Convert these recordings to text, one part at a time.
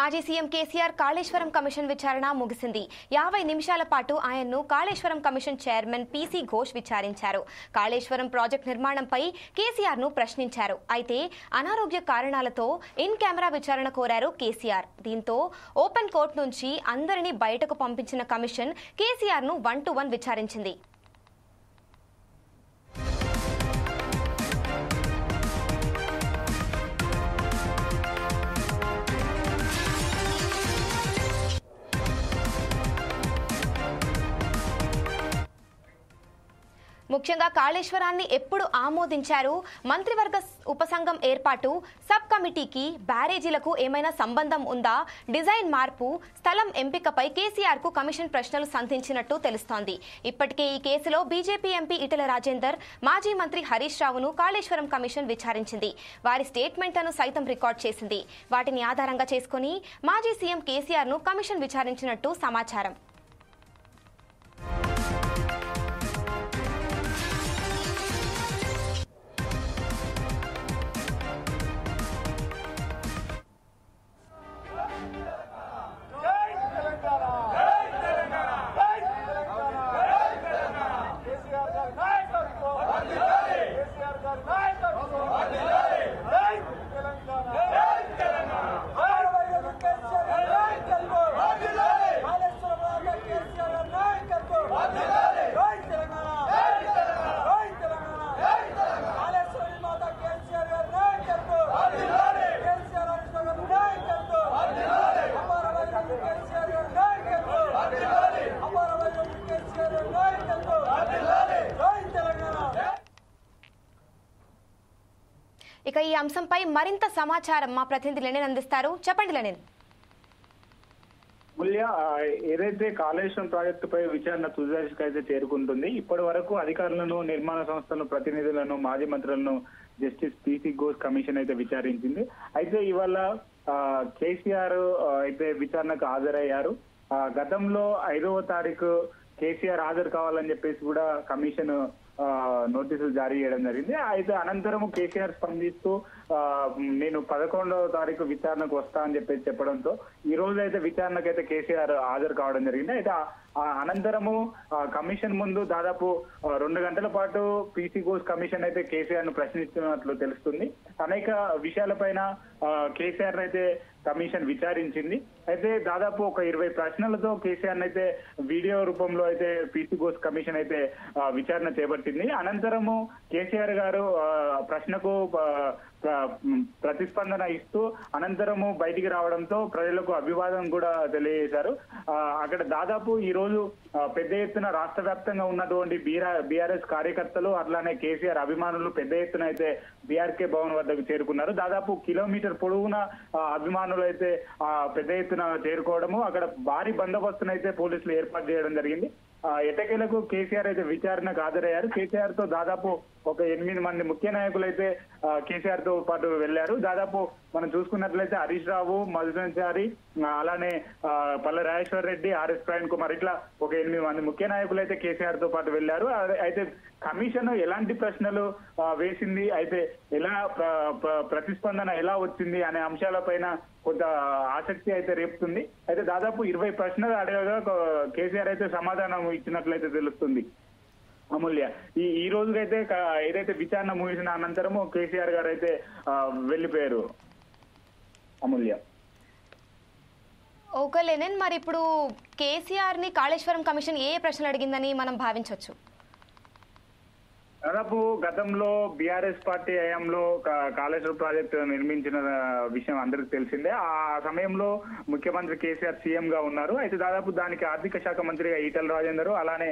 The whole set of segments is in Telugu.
మాజీ సీఎం కేసీఆర్ కాళేశ్వరం కమిషన్ విచారణ ముగిసింది. 50 నిమిషాల పాటు ఆయన్ను Kaleshwaram commission chairman PC Ghosh విచారించారు. కాళేశ్వరం ప్రాజెక్టు నిర్మాణంపై కేసీఆర్ ను ప్రశ్నించారు. అయితే అనారోగ్య కారణాలతో ఇన్ కెమెరా విచారణ కోరారు కేసీఆర్. దీంతో ఓపెన్ కోర్టు నుంచి అందరినీ బయటకు పంపించిన కమిషన్ కేసీఆర్ ను 1-to-1 విచారించింది. ముఖ్యంగా కాళేశ్వరాన్ని ఎప్పుడు ఆమోదించారు, మంత్రివర్గ ఉపసంఘం ఏర్పాటు, సబ్ కమిటీకి బ్యారేజీలకు ఏమైనా సంబంధం ఉందా, డిజైన్ మార్పు, స్థలం ఎంపికపై కేసీఆర్ కు కమిషన్ ప్రశ్నలు సంధించినట్టు తెలుస్తోంది. ఇప్పటికే ఈ కేసులో బీజేపీ ఎంపీ ఈటెల రాజేందర్, మాజీ మంత్రి హరీష్ రావును కాళేశ్వరం కమిషన్ విచారించింది. వారి స్టేట్మెంట్లను సైతం రికార్డ్ చేసింది. వాటిని ఆధారంగా చేసుకుని మాజీ సీఎం కేసీఆర్ ను కమిషన్ విచారించినట్టు సమాచారం. ఇక ఈ అంశంపై మరింత సమాచారం మా ప్రతినిధి లెనిన్ అందిస్తారు. చెప్పండి లెనిన్. మూల్య, ఏదైతే కాళేశ్వరం ప్రాజెక్టుపై విచారణ తుది దశకు అయితే చేరుకుంటుంది. ఇప్పటి వరకు అధికారులను, నిర్మాణ సంస్థలను, ప్రతినిధులను, మాజీ మంత్రులను జస్టిస్ పీసీ ఘోష్ కమిషన్ అయితే విచారించింది. అయితే ఇవాళ కేసీఆర్ అయితే విచారణకు హాజరయ్యారు. గతంలో 5వ తారీఖు కేసీఆర్ హాజరు కావాలని చెప్పేసి కూడా కమిషన్ నోటీసులు జారీ చేయడం జరిగింది. అయితే అనంతరం కేసీఆర్ స్పందిస్తూ నేను 11వ తారీఖు విచారణకు వస్తా అని చెప్పేసి చెప్పడంతో ఈ రోజు అయితే విచారణకు అయితే కేసీఆర్ హాజరు కావడం జరిగింది. అయితే అనంతరము కమిషన్ ముందు దాదాపు 2 గంటల పాటు పీసీ ఘోష్ కమిషన్ అయితే కేసీఆర్ ను ప్రశ్నిస్తున్నట్లు తెలుస్తుంది. అనేక విషయాలపైన కేసీఆర్ అయితే కమిషన్ విచారించింది. అయితే దాదాపు ఒక 20 ప్రశ్నలతో కేసీఆర్ అయితే వీడియో రూపంలో అయితే పీసీ ఘోష్ కమిషన్ అయితే విచారణ చేపట్టింది. అనంతరము కేసీఆర్ గారు ప్రశ్నకు ప్రతిస్పందన ఇస్తూ అనంతరము బయటికి రావడంతో ప్రజలకు అభివాదం కూడా తెలియజేశారు. అక్కడ దాదాపు ఈ రోజు పెద్ద ఎత్తున రాష్ట్ర వ్యాప్తంగా ఉన్నటువంటి బీఆర్ఎస్ కార్యకర్తలు అట్లానే కేసీఆర్ అభిమానులు పెద్ద ఎత్తున అయితే బీఆర్కే భవన్ వద్దకు చేరుకున్నారు. దాదాపు కిలోమీటర్ పొడవున అభిమానులు అయితే పెద్ద ఎత్తున చేరుకోవడము, అక్కడ భారీ బందోబస్తును అయితే పోలీసులు ఏర్పాటు చేయడం జరిగింది. ఎట్టకేలకు కేసీఆర్ అయితే విచారణకు హాజరయ్యారు. కేసీఆర్ తో దాదాపు ఒక 8 మంది ముఖ్య నాయకులు అయితే కేసీఆర్ తో పాటు వెళ్లారు. దాదాపు మనం చూసుకున్నట్లయితే హరీష్ రావు, మధుసంచారి, అలానే పల్ల రాజేశ్వర్ రెడ్డి, ఆర్ఎస్ ప్రవీణ్ కుమార్, ఇట్లా ఒక 8 మంది ముఖ్య నాయకులు అయితే కేసీఆర్ తో పాటు వెళ్లారు. అయితే కమిషన్ ఎలాంటి ప్రశ్నలు వేసింది, అయితే ఎలా ప్రతిస్పందన ఎలా వచ్చింది అనే అంశాలపైన కొంత ఆసక్తి అయితే రేపుతుంది. అయితే దాదాపు 20 ప్రశ్నలు అడగగా కేసీఆర్ అయితే సమాధానం ఇచ్చినట్లయితే తెలుస్తుంది. అమూల్య, ఈ రోజుకైతే ఏదైతే విచారణ ముగిసిన అనంతరము కేసీఆర్ గారు అయితే వెళ్లిపోయారు. అమూల్య, ఓకే లెనిన్, మరి ఇప్పుడు కేసీఆర్ ని కాళేశ్వరం కమిషన్ ఏ ప్రశ్నలు అడిగిందని మనం భావించవచ్చు? దాదాపు గతంలో బీఆర్ఎస్ పార్టీ హయాంలో కాళేశ్వరం ప్రాజెక్టు నిర్మించిన విషయం అందరికి తెలిసిందే. ఆ సమయంలో ముఖ్యమంత్రి కేసీఆర్ సీఎం గా ఉన్నారు. అయితే దాదాపు దానికి ఆర్థిక శాఖ మంత్రిగా ఈటెల రాజేందర్, అలానే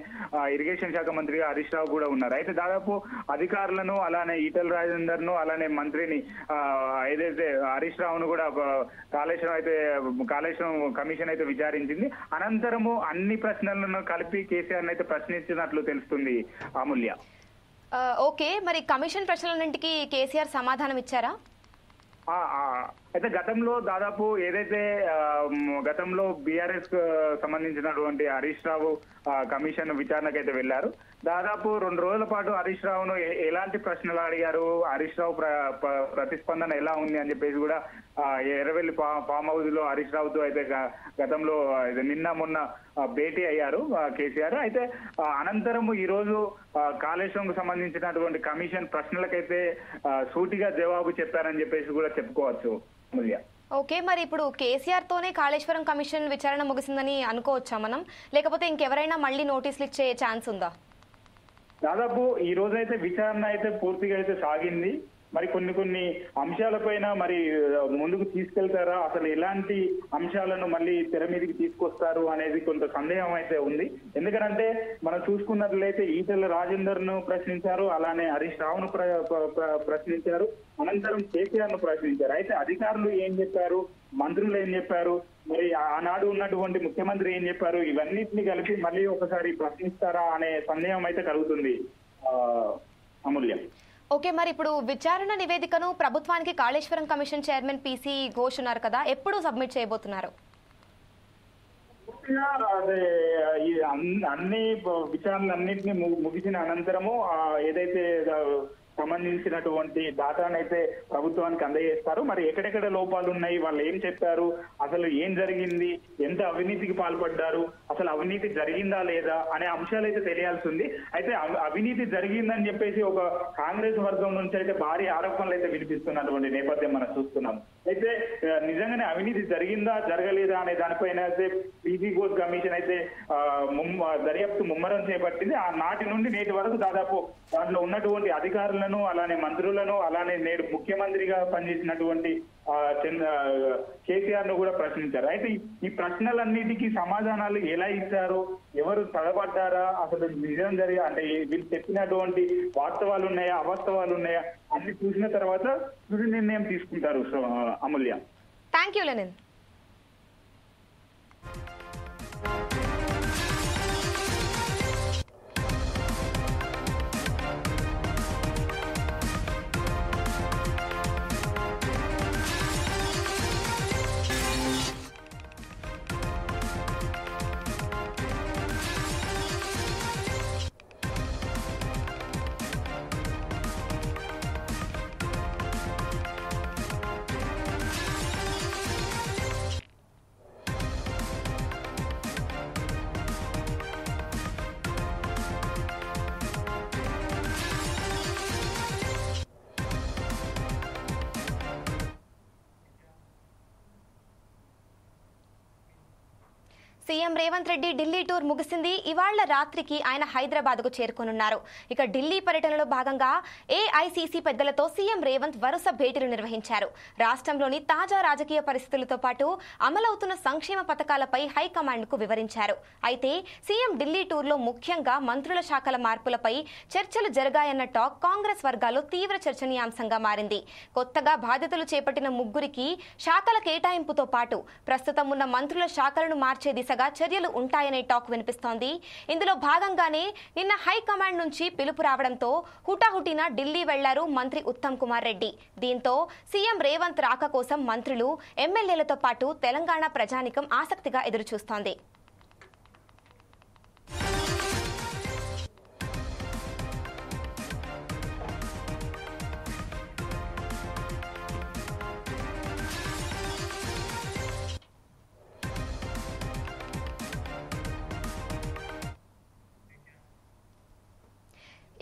ఇరిగేషన్ శాఖ మంత్రిగా హరీష్ రావు కూడా ఉన్నారు. అయితే దాదాపు అధికారులను, అలానే ఈటెల రాజేందర్ ను, అలానే మంత్రిని ఏదైతే హరీష్ రావును కూడా కాళేశ్వరం కమిషన్ అయితే విచారించింది. అనంతరము అన్ని ప్రశ్నలను కలిపి కేసీఆర్ అయితే ప్రశ్నించినట్లు తెలుస్తుంది. అమూల్య, ఓకే, మరి కమిషన్ ప్రశ్నలన్నింటికి కేసీఆర్ సమాధానం ఇచ్చారా? అయితే గతంలో దాదాపు ఏదైతే గతంలో బీఆర్ఎస్ సంబంధించినటువంటి హరీష్ రావు కమిషన్ విచారణకైతే వెళ్లారు. దాదాపు 2 రోజుల పాటు హరీష్ రావును ఎలాంటి ప్రశ్నలు అడిగారు, హరీష్ రావు ప్రతిస్పందన ఎలా ఉంది అని చెప్పేసి కూడా ఎర్రవెల్లి ఫామ్ హౌస్ లో హరీష్ రావుతో అయితే గతంలో నిన్న మొన్న భేటీ అయ్యారు కేసీఆర్. అయితే అనంతరము ఈ రోజు కాళేశ్వరంకు సంబంధించినటువంటి కమిషన్ ప్రశ్నలకైతే సూటిగా జవాబు చెప్పారని చెప్పేసి కూడా చెప్పుకోవచ్చు. ఓకే, మరి ఇప్పుడు కేసీఆర్ తోనే కాళేశ్వరం కమిషన్ విచారణ ముగిసిందని అనుకోవచ్చా మనం, లేకపోతే ఇంకెవరైనా మళ్ళీ నోటీసులు ఇచ్చే ఛాన్స్ ఉందా? దాదాపు ఈ రోజైతే విచారణ అయితే పూర్తిగా అయితే సాగింది. మరి కొన్ని అంశాలపైన మరి ముందుకు తీసుకెళ్తారా, అసలు ఎలాంటి అంశాలను మళ్ళీ తెర మీదకి తీసుకొస్తారు అనేది కొంత సందేహం అయితే ఉంది. ఎందుకంటే మనం చూసుకున్నట్లయితే ఈటెల రాజేందర్ ను ప్రశ్నించారు, అలానే హరీష్ రావును ప్రశ్నించారు, అనంతరం కేసీఆర్ ను ప్రశ్నించారు. అయితే అధికారులు ఏం చెప్పారు, మంత్రులు ఏం చెప్పారు, మరి ఆనాడు ఉన్నటువంటి ముఖ్యమంత్రి ఏం చెప్పారు, ఇవన్నిటిని కలిపి మళ్ళీ ఒకసారి ప్రశ్నిస్తారా అనే సందేహం అయితే కలుగుతుంది అమూల్యం. ఓకే, మరి ఇప్పుడు విచారణ నివేదికను ప్రభుత్వానికి Kaleshwaram commission chairman PC Ghosh ఉన్నారు కదా, ఎప్పుడు సబ్మిట్ చేయబోతున్నారు? అదే అన్ని విచారణలన్నింటినీ ముగిసిన అనంతరము ఏదైతే సంబంధించినటువంటి డాటాను అయితే ప్రభుత్వానికి అందజేస్తారు. మరి ఎక్కడెక్కడ లోపాలు ఉన్నాయి, వాళ్ళు ఏం చెప్పారు, అసలు ఏం జరిగింది, ఎంత అవినీతికి పాల్పడ్డారు, అసలు అవినీతి జరిగిందా లేదా అనే అంశాలు అయితే తెలియాల్సి ఉంది. అయితే అవినీతి జరిగిందని చెప్పేసి ఒక కాంగ్రెస్ వర్గం నుంచి అయితే భారీ ఆరోపణలు అయితే వినిపిస్తున్నటువంటి నేపథ్యం మనం చూస్తున్నాం. అయితే నిజంగానే అవినీతి జరిగిందా జరగలేదా అనే దానిపైన అయితే పీసీ ఘోష్ కమిషన్ అయితే దర్యాప్తు ముమ్మరం చేపట్టింది. ఆ నాటి నుండి నేటి వరకు దాదాపు దాంట్లో ఉన్నటువంటి అధికారులను, అలానే మంత్రులను, అలానే నేడు ముఖ్యమంత్రిగా పనిచేసినటువంటి కేసీఆర్ ను కూడా ప్రశ్నించారు. అయితే ఈ ప్రశ్నలన్నిటికీ సమాధానాలు ఎలా ఇచ్చారు, ఎవరు తగబడ్డారా, అసలు నిజం జరిగా అంటే వీళ్ళు చెప్పినటువంటి వాస్తవాలు ఉన్నాయా, అవాస్తవాలు ఉన్నాయా అన్ని చూసిన తర్వాత తుది నిర్ణయం తీసుకుంటారు. Amulya, thank you Lenin. CM Revanth Reddy Delhi tour ముగిసింది. ఇవాళ్ల రాత్రికి ఆయన హైదరాబాద్ కు చేరుకోనున్నారు. ఇక ఢిల్లీ పర్యటనలో భాగంగా ఏఐసీసీ పెద్దలతో సీఎం రేవంత్ వరుస భేటీలు నిర్వహించారు. రాష్ట్రంలోని తాజా రాజకీయ పరిస్థితులతో పాటు అమలవుతున్న సంక్షేమ పథకాలపై హైకమాండ్ కు వివరించారు. అయితే సీఎం ఢిల్లీ టూర్ లో ముఖ్యంగా మంత్రుల శాఖల మార్పులపై చర్చలు జరిగాయన్న టాక్ కాంగ్రెస్ వర్గాల్లో తీవ్ర చర్చనీయాంశంగా మారింది. కొత్తగా బాధ్యతలు చేపట్టిన ముగ్గురికి శాఖల కేటాయింపుతో పాటు ప్రస్తుతం ఉన్న మంత్రుల శాఖలను మార్చే దిశగా చర్యలు ఉంటాయనే టాక్ వినిపిస్తోంది. ఇందులో భాగంగానే నిన్న హైకమాండ్ నుంచి పిలుపు రావడంతో హుటాహుటిన ఢిల్లీ వెళ్లారు మంత్రి ఉత్తమ్ కుమార్ రెడ్డి. దీంతో సీఎం రేవంత్ రాక కోసం మంత్రులు, ఎమ్మెల్యేలతో పాటు తెలంగాణ ప్రజానికం ఆసక్తిగా ఎదురుచూస్తోంది.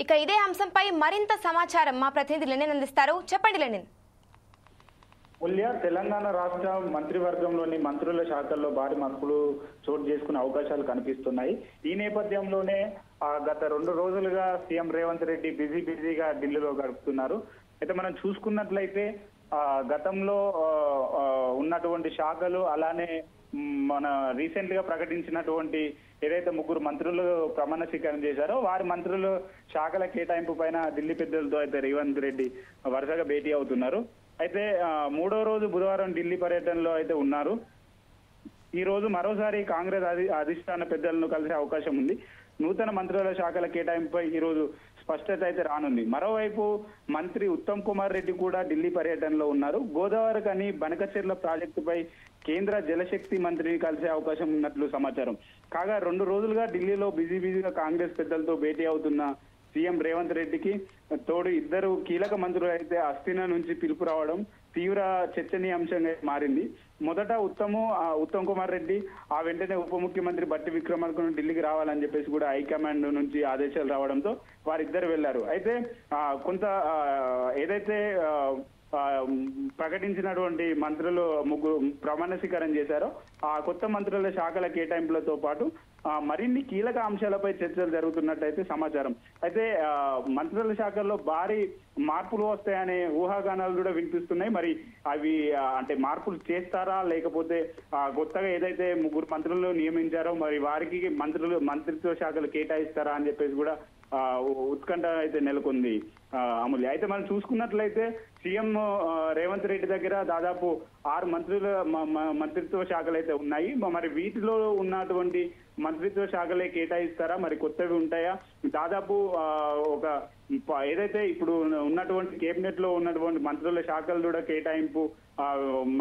ఇక ఇదే అంశంపై మరింత సమాచారం మా ప్రతినిధి లెనిన్ అందిస్తారు. చెప్పండి లెనిన్. తెలంగాణ రాష్ట్ర మంత్రివర్గంలోని మంత్రుల శాఖల్లో భారీ మార్పులు చోటు చేసుకునే అవకాశాలు కనిపిస్తున్నాయి. ఈ నేపథ్యంలోనే గత 2 రోజులుగా సీఎం రేవంత్ రెడ్డి బిజీగా ఢిల్లీలో గడుపుతున్నారు. అయితే మనం చూసుకున్నట్లయితే గతంలో ఉన్నటువంటి శాఖలు, అలానే మన రీసెంట్ గా ప్రకటించినటువంటి ఏదైతే 3 మంత్రులు ప్రమాణ స్వీకారం చేశారో వారి మంత్రులు శాఖల కేటాయింపు పైన ఢిల్లీ పెద్దలతో అయితే రేవంత్ రెడ్డి వరుసగా భేటీ అవుతున్నారు. అయితే 3వ రోజు బుధవారం ఢిల్లీ పర్యటనలో అయితే ఉన్నారు. ఈ రోజు మరోసారి కాంగ్రెస్ అధిష్టాన పెద్దలను కలిసే అవకాశం ఉంది. నూతన మంత్రుల శాఖల కేటాయింపుపై ఈ రోజు స్పష్టత అయితే రానుంది. మరోవైపు మంత్రి ఉత్తమ్ కుమార్ రెడ్డి కూడా ఢిల్లీ పర్యటనలో ఉన్నారు. గోదావరి కని బనకచెర్ల ప్రాజెక్టుపై కేంద్ర జలశక్తి మంత్రిని కలిసే అవకాశం ఉన్నట్లు సమాచారం. కాగా 2 రోజులుగా ఢిల్లీలో బిజీగా కాంగ్రెస్ పెద్దలతో భేటీ అవుతున్న సీఎం రేవంత్ రెడ్డికి తోడు ఇద్దరు కీలక మంత్రులు అయితే అస్థిన నుంచి పిలుపు రావడం తీవ్ర చర్చనీయాంశంగా మారింది. మొదట ఉత్తమ్ కుమార్ రెడ్డి ఆ వెంటనే ఉప ముఖ్యమంత్రి బట్టి విక్రమార్కను ఢిల్లీకి రావాలని చెప్పేసి కూడా హైకమాండ్ నుంచి ఆదేశాలు రావడంతో వారిద్దరు వెళ్లారు. అయితే కొంత ఏదైతే ప్రకటించినటువంటి మంత్రులు ముగ్గురు ప్రమాణ స్వీకారం చేశారో ఆ కొత్త మంత్రుల శాఖల కేటాయింపులతో పాటు మరిన్ని కీలక అంశాలపై చర్చలు జరుగుతున్నట్టయితే సమాచారం. అయితే మంత్రుల శాఖల్లో భారీ మార్పులు వస్తాయనే ఊహాగానాలు కూడా వినిపిస్తున్నాయి. మరి అవి అంటే మార్పులు చేస్తారా లేకపోతే కొత్తగా ఏదైతే 3 మంత్రులు నియమించారో మరి వారికి మంత్రిత్వ శాఖలు కేటాయిస్తారా అని చెప్పేసి కూడా ఉత్కంఠ అయితే నెలకొంది అమూల్య. అయితే మనం చూసుకున్నట్లయితే సీఎం రేవంత్ రెడ్డి దగ్గర దాదాపు 6 మంత్రిత్వ శాఖలు అయితే ఉన్నాయి. మరి వీటిలో ఉన్నటువంటి మంత్రిత్వ శాఖలే కేటాయిస్తారా, మరి కొత్తవి ఉంటాయా? దాదాపు ఒక ఏదైతే ఇప్పుడు ఉన్నటువంటి కేబినెట్ లో ఉన్నటువంటి మంత్రుల శాఖలు కూడా కేటాయింపు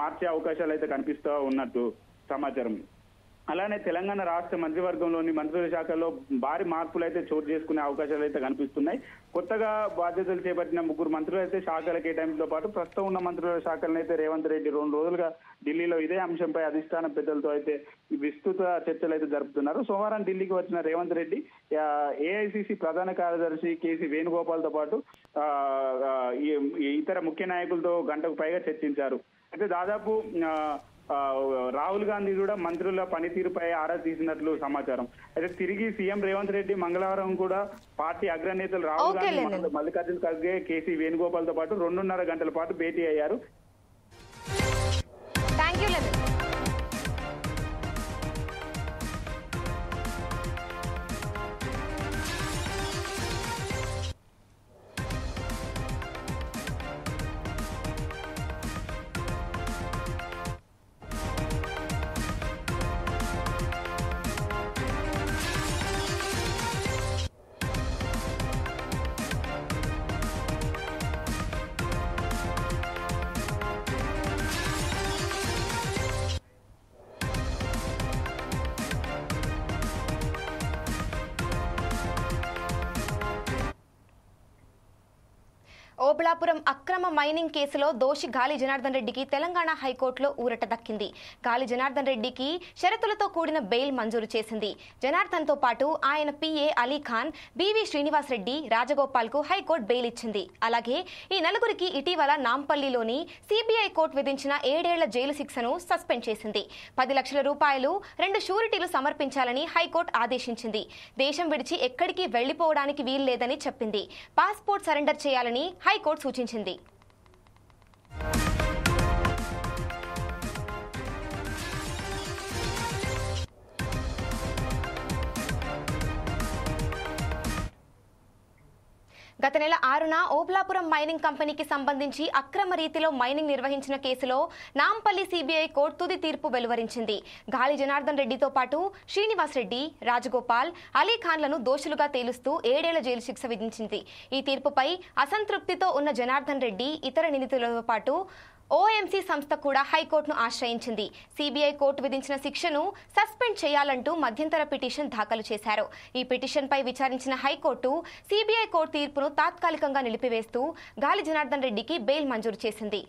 మార్చే అవకాశాలు అయితే కనిపిస్తూ ఉన్నట్టు సమాచారం. అలానే తెలంగాణ రాష్ట్ర మంత్రివర్గంలోని మంత్రుల శాఖల్లో భారీ మార్పులు అయితే చోటు చేసుకునే అవకాశాలు అయితే కనిపిస్తున్నాయి. కొత్తగా బాధ్యతలు చేపట్టిన 3 మంత్రులు అయితే శాఖల కేటాయింపుతో పాటు ప్రస్తుతం ఉన్న మంత్రుల శాఖలను అయితే రేవంత్ రెడ్డి 2 రోజులుగా ఢిల్లీలో ఇదే అంశంపై అధిష్టాన పెద్దలతో అయితే విస్తృత చర్చలు అయితే జరుపుతున్నారు. సోమవారం ఢిల్లీకి వచ్చిన రేవంత్ రెడ్డి ఏఐసిసి ప్రధాన కార్యదర్శి కేసీ వేణుగోపాల్తో పాటు ఇతర ముఖ్య నాయకులతో గంటకు పైగా చర్చించారు. అయితే దాదాపు రాహుల్ గాంధీ కూడా మంత్రుల పనితీరుపై ఆరా తీసినట్లు సమాచారం. అయితే తిరిగి సీఎం రేవంత్ రెడ్డి మంగళవారం కూడా పార్టీ అగ్రనేతలు రాహుల్ గాంధీ, మల్లికార్జున ఖర్గే, కేసీ వేణుగోపాల్ తో పాటు 2.5 గంటల పాటు భేటీ అయ్యారు. ఓబుళాపురం అక్రమ మైనింగ్ కేసులో దోషి గాలి జనార్దన్ రెడ్డికి తెలంగాణ హైకోర్టులో ఊరట దక్కింది. గాలి జనార్దన్ రెడ్డికి షరతులతో కూడిన బెయిల్ మంజూరు చేసింది. జనార్దన్ తో పాటు ఆయన పిఏ అలీఖాన్, బివి శ్రీనివాస్ రెడ్డి, రాజగోపాల్ కు హైకోర్టు బెయిల్ ఇచ్చింది. అలాగే ఈ నలుగురికి ఇటీవల నాంపల్లిలోని సిబిఐ కోర్టు విధించిన 7 ఏళ్ల జైలు శిక్షను సస్పెండ్ చేసింది. 10 లక్షల రూపాయలు 2 షూరిటీలు సమర్పించాలని హైకోర్టు ఆదేశించింది. దేశం విడిచి ఎక్కడికి వెళ్లిపోవడానికి వీల్లేదని చెప్పింది. పాస్పోర్ట్ సరెండర్ చేయాలని హైకోర్టు సూచించింది. గత నెల 6న ఓబుళాపురం మైనింగ్ కంపెనీకి సంబంధించి అక్రమ రీతిలో మైనింగ్ నిర్వహించిన కేసులో నాంపల్లి సిబిఐ కోర్టు తుది తీర్పు వెలువరించింది. గాలి జనార్దన్ రెడ్డితో పాటు శ్రీనివాస్ రెడ్డి, రాజగోపాల్, అలీఖాన్లను దోషులుగా తేలుస్తూ 7 ఏళ్ల జైలు శిక్ష విధించింది. ఈ తీర్పుపై అసంతృప్తితో ఉన్న జనార్దన్ రెడ్డి, ఇతర నిందితులతో పాటు ఓఎంసీ సంస్థ కూడా హైకోర్టును ఆశ్రయించింది. సిబిఐ కోర్టు విధించిన శిక్షను సస్పెండ్ చేయాలంటూ మధ్యంతర పిటిషన్ దాఖలు చేశారు. ఈ పిటిషన్పై విచారించిన హైకోర్టు సిబిఐ కోర్టు తీర్పును తాత్కాలికంగా నిలిపివేస్తూ గాలి జనార్దన్ రెడ్డికి బెయిల్ మంజూరు చేసింది.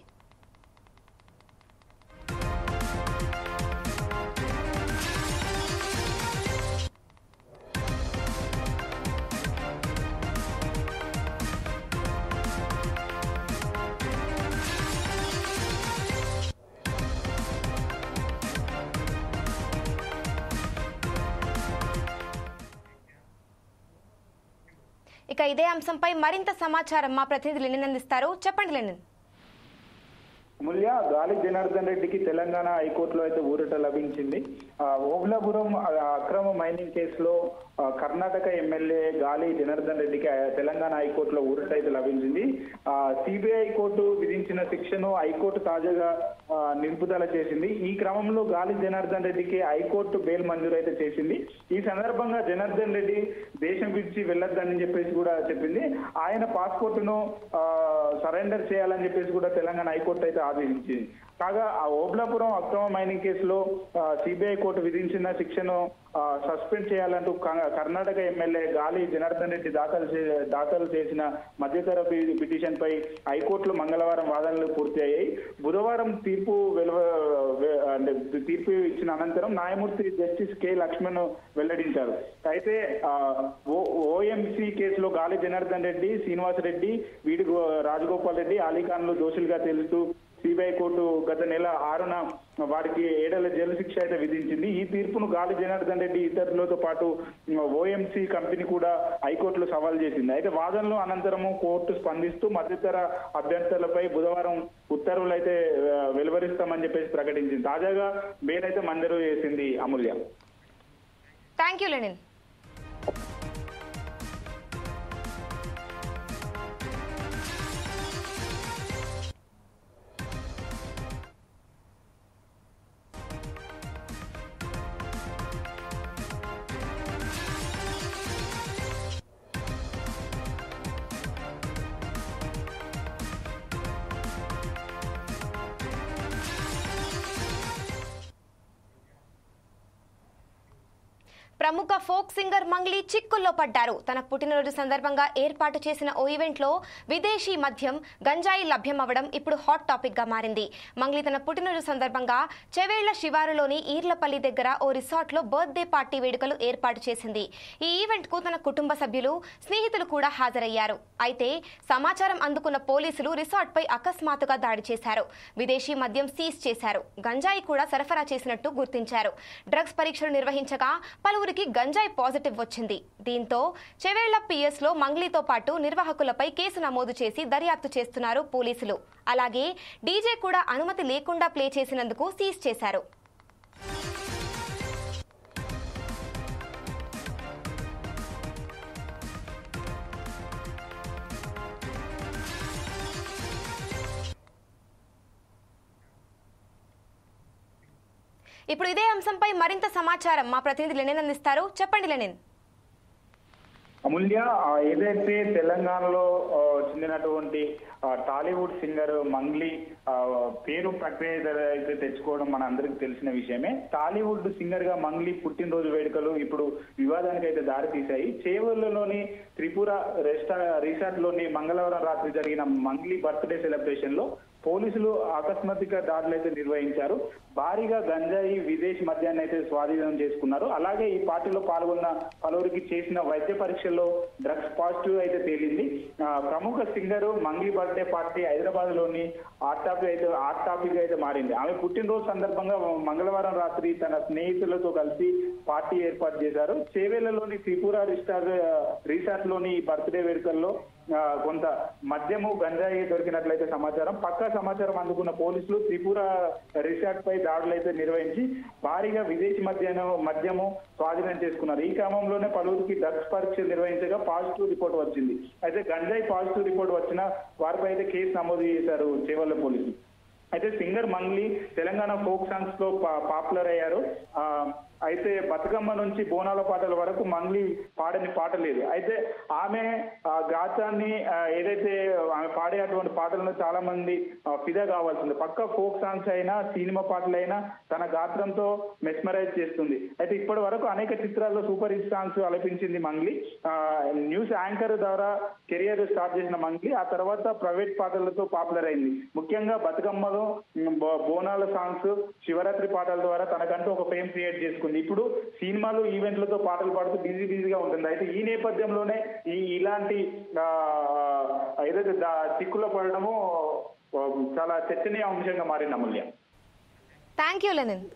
ఇక ఇదే అంశంపై మరింత సమాచారం మా ప్రతినిధి లెనిన్ అందిస్తారు. చెప్పండి లెనిన్. ముల్య, గాలి జనార్దన్ రెడ్డికి తెలంగాణ హైకోర్టులో అయితే ఊరట లభించింది. ఓబులాపురం అక్రమ మైనింగ్ కేసులో కర్ణాటక ఎమ్మెల్యే గాలి జనార్దన్ రెడ్డికి తెలంగాణ హైకోర్టులో ఊరటైతే లభించింది. సిబిఐ కోర్టు విధించిన శిక్షను హైకోర్టు తాజాగా నిలుపుదల చేసింది. ఈ క్రమంలో గాలి జనార్దన్ రెడ్డికి హైకోర్టు బెయిల్ మంజూరు అయితే చేసింది. ఈ సందర్భంగా జనార్దన్ రెడ్డి దేశం విడిచి వెళ్ళొద్దని చెప్పేసి కూడా చెప్పింది. ఆయన పాస్పోర్టును సరెండర్ చేయాలని చెప్పేసి కూడా తెలంగాణ హైకోర్టు అయితే ఆదేశించింది. కాగా ఆ ఓబులాపురం అక్రమ మైనింగ్ కేసులో సిబిఐ కోర్టు విధించిన శిక్షను సస్పెండ్ చేయాలంటూ కర్ణాటక ఎమ్మెల్యే గాలి జనార్దన్ రెడ్డి దాఖలు చేసిన మధ్యతర పిటిషన్ పై హైకోర్టులో మంగళవారం వాదనలు పూర్తి అయ్యాయి. బుధవారం తీర్పు ఇచ్చిన అనంతరం న్యాయమూర్తి జస్టిస్ కె లక్ష్మణ్ వెల్లడించారు. అయితే ఓఎంసీ కేసులో గాలి జనార్దన్ రెడ్డి, శ్రీనివాసరెడ్డి, వీడి రాజగోపాల్ రెడ్డి, అలీఖాన్లు దోషులుగా తెలుస్తూ సిబిఐ కోర్టు గత నెల 6న వారికి 7 ఏళ్ల జైలు శిక్ష అయితే విధించింది. ఈ తీర్పును గాలి జనార్దన్ రెడ్డి ఇతరులతో పాటు ఓఎంసీ కంపెనీ కూడా హైకోర్టులో సవాల్ చేసింది. అయితే వాదనలు అనంతరము కోర్టు స్పందిస్తూ మధ్యతర అభ్యర్థులపై బుధవారం ఉత్తర్వులు అయితే వెలువరిస్తామని చెప్పేసి ప్రకటించింది. తాజాగా బెయిల్ అయితే మంజూరు చేసింది. అమూల్య. Thank you Lenin. ప్రముఖ ఫోక్ సింగర్ మంగ్లీ చిక్కుల్లో పడ్డారు. తన పుట్టినరోజు సందర్భంగా ఏర్పాటు చేసిన ఓ ఈవెంట్ లో విదేశీ మద్యం గంజాయి లభ్యం అవ్వడం ఇప్పుడు హాట్ టాపిక్ గా మారింది. మంగ్లీ తన పుట్టినరోజు సందర్భంగా చెవేళ్ల శివారులోని ఈర్లపల్లి దగ్గర ఓ రిసార్ట్ లో బర్త్డే పార్టీ వేడుకలు ఏర్పాటు చేసింది. ఈ ఈవెంట్ కు తన కుటుంబ సభ్యులు, స్నేహితులు కూడా హాజరయ్యారు. అయితే సమాచారం అందుకున్న పోలీసులు రిసార్ట్ పై అకస్మాత్తుగా దాడి చేశారు. విదేశీ మద్యం సీజ్ చేశారు. గంజాయి కూడా సరఫరా చేసినట్టు గుర్తించారు. డ్రగ్స్ పరీక్షలు నిర్వహించగా పలువురికి గంజాయి పాజిటివ్ వచ్చింది. దీంతో చెవేళ్ల పిఎస్ లో మంగ్లీతో పాటు నిర్వాహకులపై కేసు నమోదు చేసి దర్యాప్తు చేస్తున్నారు పోలీసులు. అలాగే డీజే కూడా అనుమతి లేకుండా ప్లే చేసినందుకు సీజ్ చేశారు. ఇప్పుడు ఇదే అంశంపై మరింత సమాచారం మా ప్రతినిధి లెనిన్ అందిస్తారు. చెప్పండి లెనిన్. అమూల్య, ఏదైతే తెలంగాణలో చెందినటువంటి టాలీవుడ్ సింగర్ మంగ్లీ పేరు ప్రక్రియ అయితే తెచ్చుకోవడం మన అందరికి తెలిసిన విషయమే. టాలీవుడ్ సింగర్ గా మంగ్లీ పుట్టినరోజు వేడుకలు ఇప్పుడు వివాదానికి అయితే దారి తీశాయి. చేవెళ్లలోని త్రిపుర రిసార్ట్ లోని మంగళవారం రాత్రి జరిగిన మంగ్లీ బర్త్డే సెలబ్రేషన్ లో పోలీసులు ఆకస్మిక దాడులు అయితే నిర్వహించారు. భారీగా గంజాయి, విదేశీ మద్యాన్ని అయితే స్వాధీనం చేసుకున్నారు. అలాగే ఈ పార్టీలో పాల్గొన్న పలువురికి చేసిన వైద్య పరీక్షల్లో డ్రగ్స్ పాజిటివ్ అయితే తేలింది. ప్రముఖ singer Mangli birthday party Hyderabad లోని హాట్ టాపిక్ అయితే మారింది. ఆమె పుట్టినరోజు సందర్భంగా మంగళవారం రాత్రి తన స్నేహితులతో కలిసి పార్టీ ఏర్పాటు చేశారు. చేవేళ్లలోని త్రిపుర రిసార్ట్ లోని బర్త్డే వేడుకల్లో కొంత మద్యము, గంజాయి దొరికినట్లయితే సమాచారం. పక్కా సమాచారం అందుకున్న పోలీసులు త్రిపుర రిసార్ట్ పై దాడులు అయితే నిర్వహించి భారీగా విదేశీ మద్యము స్వాధీనం చేసుకున్నారు. ఈ క్రమంలోనే పలువురికి డ్రగ్స్ పరీక్షలు నిర్వహించగా పాజిటివ్ రిపోర్ట్ వచ్చింది. అయితే గంజాయి పాజిటివ్ రిపోర్ట్ వచ్చిన వారిపై అయితే కేసు నమోదు చేశారు చేవెళ్ల పోలీసులు. అయితే singer Mangli Telangana folk songs లో పాపులర్ అయ్యారు. అయితే బతుకమ్మ నుంచి బోనాల పాటల వరకు మంగ్లీ పాడని పాట లేదు. అయితే ఆమె గాత్రాన్ని ఏదైతే ఆమె పాడే అటువంటి పాటలను చాలా మంది ఫిదా కావాల్సింది. పక్క ఫోక్ సాంగ్స్ అయినా, సినిమా పాటలైనా తన గాత్రంతో మెస్మరైజ్ చేస్తుంది. అయితే ఇప్పటి వరకు అనేక చిత్రాల్లో సూపర్ హిట్ సాంగ్స్ ఆలపించింది మంగ్లీ. న్యూస్ యాంకర్ ద్వారా కెరియర్ స్టార్ట్ చేసిన మంగ్లీ ఆ తర్వాత ప్రైవేట్ పాటలతో పాపులర్ అయింది. ముఖ్యంగా బతుకమ్మలో బోనాల సాంగ్స్, శివరాత్రి పాటల ద్వారా తనకంటూ ఒక ఫేమ్ క్రియేట్ చేసుకుంది. ఇప్పుడు సినిమాలు, ఈవెంట్లతో పాటలు పాడుతూ బిజీగా ఉంటుంది. అయితే ఈ నేపథ్యంలోనే ఇలాంటి ఏదైతే చిక్కులో పడడము చాలా చర్చనీయ అంశంగా మారింది. అమూల్య, థ్యాంక్ యూ లెనిన్.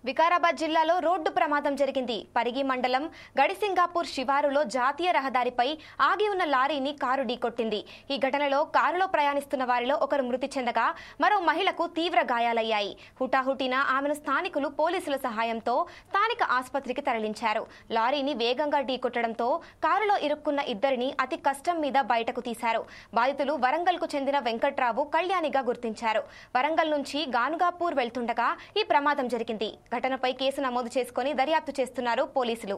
వికారాబాద్ జిల్లాలో రోడ్డు ప్రమాదం జరిగింది. పరిగి మండలం గడిసింగాపూర్ శివారులో జాతీయ రహదారిపై ఆగి ఉన్న లారీని కారు ఢీకొట్టింది. ఈ ఘటనలో కారులో ప్రయాణిస్తున్న వారిలో ఒకరు మృతి చెందగా మరో మహిళకు తీవ్ర గాయాలయ్యాయి. హుటాహుటిన ఆమెను స్థానికులు పోలీసుల సహాయంతో స్థానిక ఆసుపత్రికి తరలించారు. లారీని వేగంగా ఢీకొట్టడంతో కారులో ఇరుక్కున్న ఇద్దరిని అతి కష్టం మీద బయటకు తీశారు. బాధితులు వరంగల్కు చెందిన వెంకట్రావు, కళ్యాణిగా గుర్తించారు. వరంగల్ నుంచి గానుగాపూర్ వెళ్తుండగా ఈ ప్రమాదం జరిగింది. ఘటనపై కేసు నమోదు చేసుకుని దర్యాప్తు చేస్తున్నారు పోలీసులు.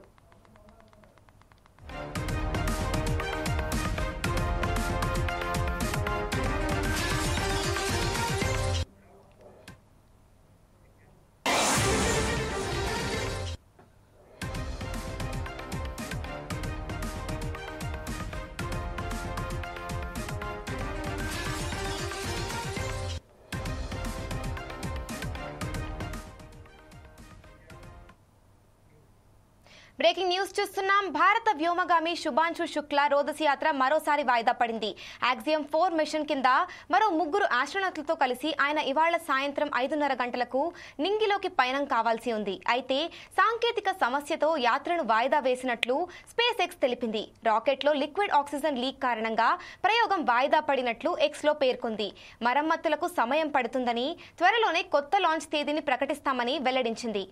బ్రేకింగ్ న్యూస్ చూస్తున్నాం. భారత వ్యోమగామి శుభాంశు శుక్లా రోదసి యాత్ర మరోసారి వాయిదా పడింది. యాక్సియం 4 మిషన్ కింద మరో 3 ఆస్ట్రోనట్లతో కలిసి ఆయన ఇవాళ సాయంత్రం 5:30 గంటలకు నింగిలోకి పయనం కావాల్సి ఉంది. అయితే సాంకేతిక సమస్యతో యాత్రను వాయిదా వేసినట్లు స్పేస్ ఎక్స్ తెలిపింది. రాకెట్లో లిక్విడ్ ఆక్సిజన్ లీక్ కారణంగా ప్రయోగం వాయిదా పడినట్లు ఎక్స్లో పేర్కొంది. మరమ్మతులకు సమయం పడుతుందని, త్వరలోనే కొత్త లాంచ్ తేదీని ప్రకటిస్తామని వెల్లడించింది.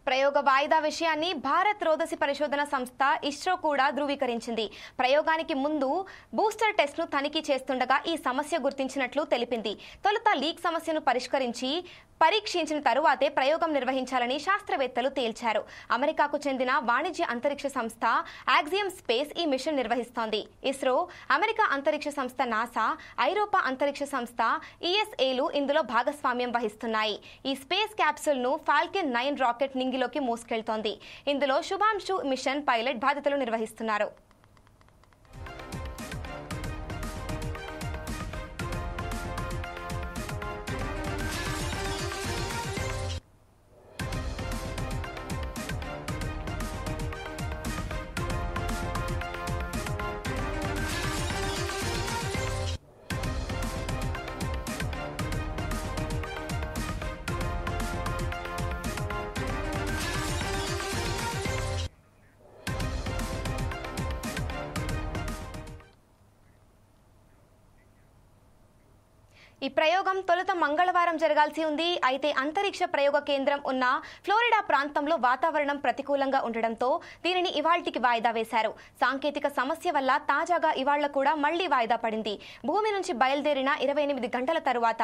ప్రయోగ వాయిదా విషయాన్ని భారత్ రోదసి పరిశోధన సంస్థ ఇస్రో కూడా ధృవీకరించింది. ప్రయోగానికి ముందు బూస్టర్ టెస్ట్ ను తనిఖీ చేస్తుండగా ఈ సమస్య గుర్తించినట్లు తెలిపింది. తొలుత లీక్ సమస్యను పరీక్షించిన తరువాతే ప్రయోగం నిర్వహించాలని శాస్త్రవేత్తలు తేల్చారు. అమెరికాకు చెందిన వాణిజ్య అంతరిక్ష సంస్థ యాక్సియం స్పేస్ ఈ మిషన్ నిర్వహిస్తోంది. ఇస్రో, అమెరికా అంతరిక్ష సంస్థ నాసా, ఐరోపా అంతరిక్ష సంస్థ ESAలు ఇందులో భాగస్వామ్యం వహిస్తున్నాయి. ఈ స్పేస్ క్యాప్సూల్ ను ఫాల్కన్ 9 రాకెట్ నింగిలోకి మోసుకెళ్తోంది. ఇందులో శుభాంశు మిషన్ పైలట్ బాధ్యతలు నిర్వహిస్తున్నారు. ఈ ప్రయోగం తొలుత మంగళవారం జరగాల్సి ఉంది. అయితే అంతరిక్ష ప్రయోగ కేంద్రం ఉన్న ఫ్లోరిడా ప్రాంతంలో వాతావరణం ప్రతికూలంగా ఉండడంతో దీనిని ఇవాళ్టికి వాయిదా వేశారు. సాంకేతిక సమస్య వల్ల తాజాగా ఇవాళ్ల కూడా మళ్లీ వాయిదా పడింది. భూమి నుంచి బయలుదేరిన 28 గంటల తరువాత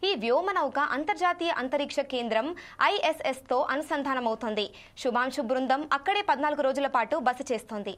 ఈ వ్యోమనౌక అంతర్జాతీయ అంతరిక్ష కేంద్రం ISS తో అనుసంధానమవుతోంది. శుభాంశు బృందం అక్కడే 14 రోజుల పాటు బస చేస్తోంది.